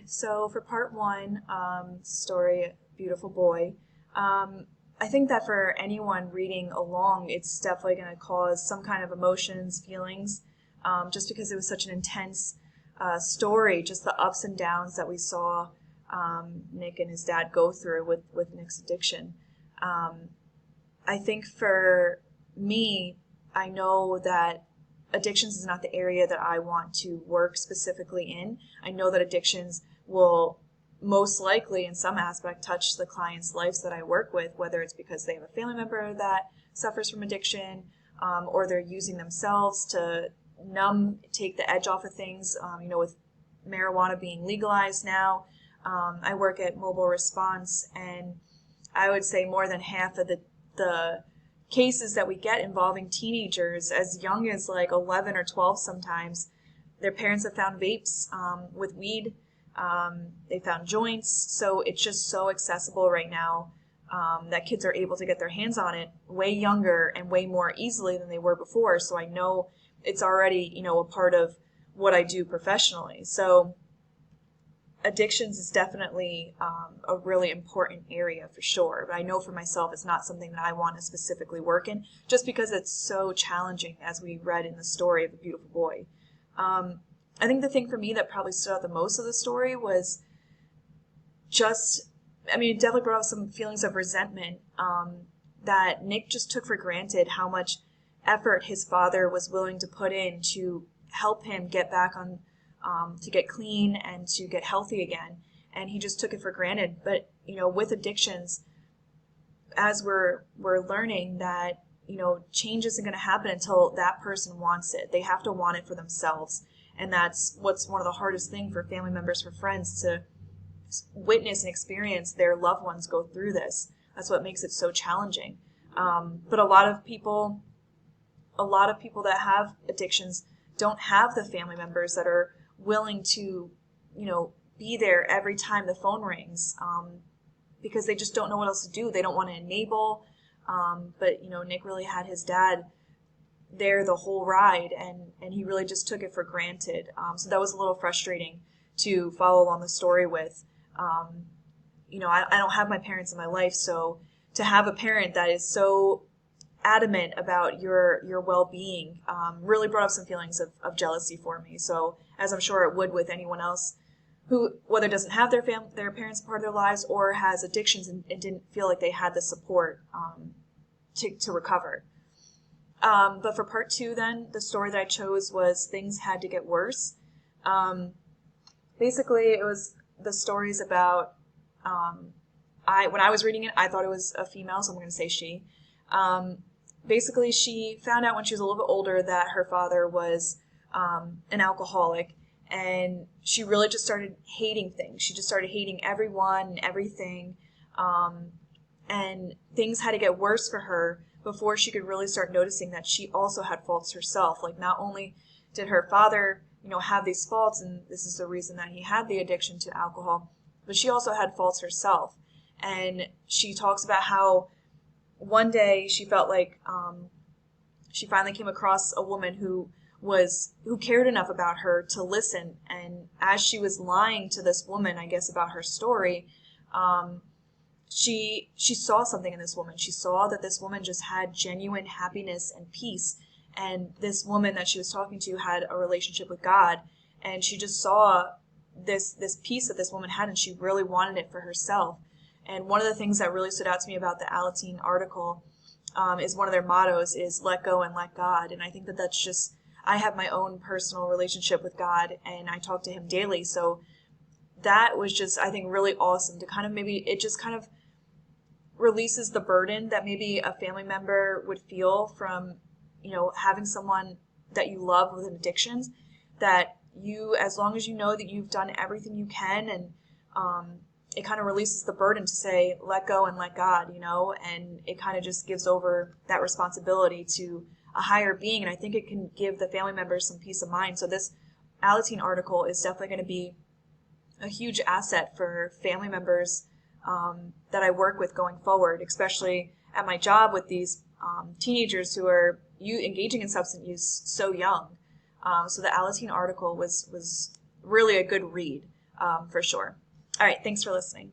So for part one, story, Beautiful Boy, I think that for anyone reading along, it's definitely going to cause some kind of emotions, feelings, just because it was such an intense story, just the ups and downs that we saw Nick and his dad go through with Nick's addiction. I think for me, I know that addictions is not the area that I want to work specifically in. I know that addictions will most likely in some aspect touch the clients' lives that I work with, whether it's because they have a family member that suffers from addiction, or they're using themselves to take the edge off of things, with marijuana being legalized now. I work at Mobile Response, and I would say more than half of the cases that we get involving teenagers as young as like 11 or 12 sometimes, their parents have found vapes with weed. They found joints. So it's just so accessible right now that kids are able to get their hands on it way younger and way more easily than they were before. So I know it's already, a part of what I do professionally. So addictions is definitely a really important area for sure. But I know for myself it's not something that I want to specifically work in just because it's so challenging, as we read in the story of The Beautiful Boy. I think the thing for me that probably stood out the most of the story was it definitely brought up some feelings of resentment that Nick just took for granted how much effort his father was willing to put in to help him get back on to get clean and to get healthy again. And he just took it for granted. But, with addictions, as we're learning that, change isn't going to happen until that person wants it. They have to want it for themselves. And that's what's one of the hardest things for family members, for friends, to witness and experience their loved ones go through this. That's what makes it so challenging. But a lot of people that have addictions don't have the family members that are willing to, be there every time the phone rings, because they just don't know what else to do. They don't want to enable. But Nick really had his dad there the whole ride, and he really just took it for granted. So that was a little frustrating to follow along the story with. I don't have my parents in my life, so to have a parent that is so adamant about your well-being really brought up some feelings of jealousy for me. So as I'm sure it would with anyone else who, whether doesn't have their parents part of their lives or has addictions and didn't feel like they had the support to recover. But for part two, then, the story that I chose was Things Had to Get Worse. Basically, it was the stories about, when I was reading it, I thought it was a female, so I'm going to say she. Basically, she found out when she was a little bit older that her father was an alcoholic, and she really just started hating things. She just started hating everyone and everything, and things had to get worse for her before she could really start noticing that she also had faults herself. Like, not only did her father, have these faults, and this is the reason that he had the addiction to alcohol, but she also had faults herself. And she talks about how one day she felt like she finally came across a woman who cared enough about her to listen. And as she was lying to this woman, I guess, about her story, she saw something in this woman. She saw that this woman just had genuine happiness and peace. And this woman that she was talking to had a relationship with God. And she just saw this peace that this woman had, and she really wanted it for herself. And one of the things that really stood out to me about the Alateen article is one of their mottos is let go and let God. And I think that that's just, I have my own personal relationship with God, and I talk to him daily. So that was just, I think, really awesome to kind of it just kind of releases the burden that maybe a family member would feel from, having someone that you love with addictions, that you, as long as you know that you've done everything you can, and it kind of releases the burden to say, let go and let God, and it kind of just gives over that responsibility to a higher being. And I think it can give the family members some peace of mind. So this Alateen article is definitely going to be a huge asset for family members that I work with going forward, especially at my job with these teenagers who are engaging in substance use so young. So the Alateen article was really a good read. for sure. All right, thanks for listening.